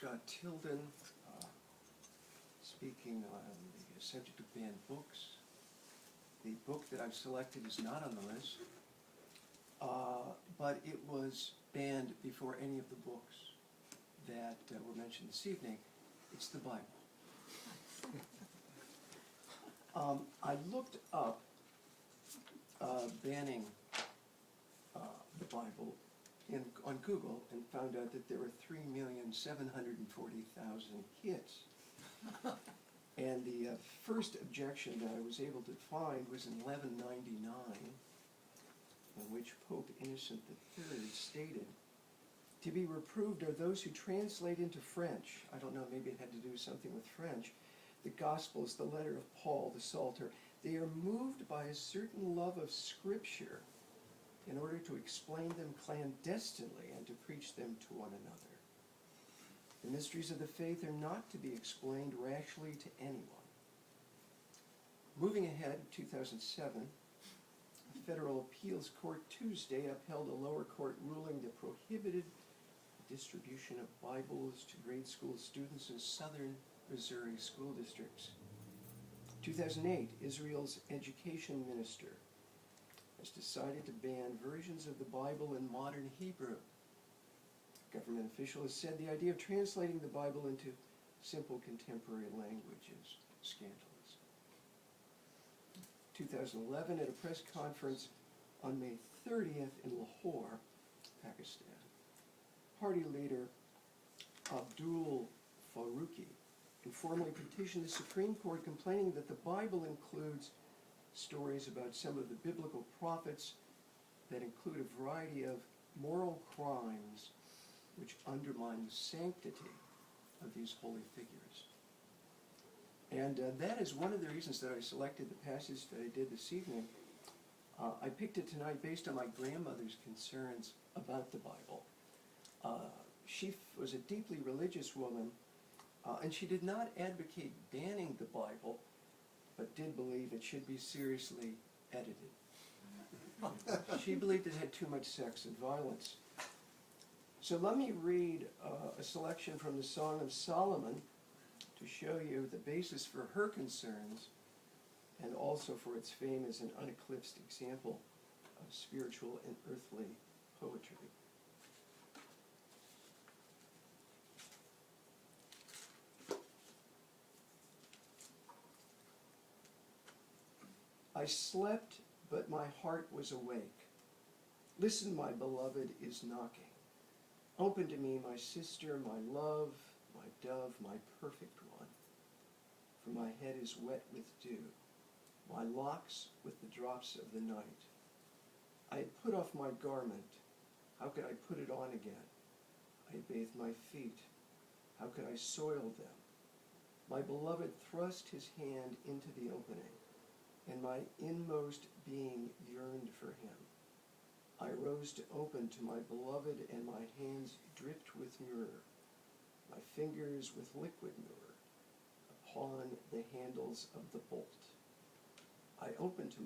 Scott Tilden, speaking on the subject of banned books. The book that I've selected is not on the list, but it was banned before any of the books that were mentioned this evening. It's the Bible. I looked up banning the Bible on Google and found out that there were 3,740,000 hits. And the first objection that I was able to find was in 1199, in which Pope Innocent III stated, "To be reproved are those who translate into French," I don't know, maybe it had to do something with French, "the Gospels, the letter of Paul, the Psalter. They are moved by a certain love of Scripture in order to explain them clandestinely and to preach them to one another. The mysteries of the faith are not to be explained rashly to anyone." Moving ahead, 2007, a federal appeals court Tuesday upheld a lower court ruling that prohibited the distribution of Bibles to grade school students in southern Missouri school districts. 2008, Israel's education minister has decided to ban versions of the Bible in modern Hebrew. A government official has said the idea of translating the Bible into simple contemporary language is scandalous. 2011, at a press conference on May 30th in Lahore, Pakistan, party leader Abdul Faruqi informally petitioned the Supreme Court complaining that the Bible includes stories about some of the biblical prophets that include a variety of moral crimes which undermine the sanctity of these holy figures. And that is one of the reasons that I selected the passage that I did this evening. I picked it tonight based on my grandmother's concerns about the Bible. She was a deeply religious woman, and she did not advocate banning the Bible, but did believe it should be seriously edited. She believed it had too much sex and violence. So let me read a selection from the Song of Solomon to show you the basis for her concerns and also for its fame as an uneclipsed example of spiritual and earthly poetry. I slept, but my heart was awake. Listen, my beloved is knocking. Open to me, my sister, my love, my dove, my perfect one. For my head is wet with dew, my locks with the drops of the night. I had put off my garment. How could I put it on again? I had bathed my feet. How could I soil them? My beloved thrust his hand into the opening, and my inmost being yearned for him. I rose to open to my beloved, and my hands dripped with myrrh, my fingers with liquid myrrh, upon the handles of the bolt. I opened to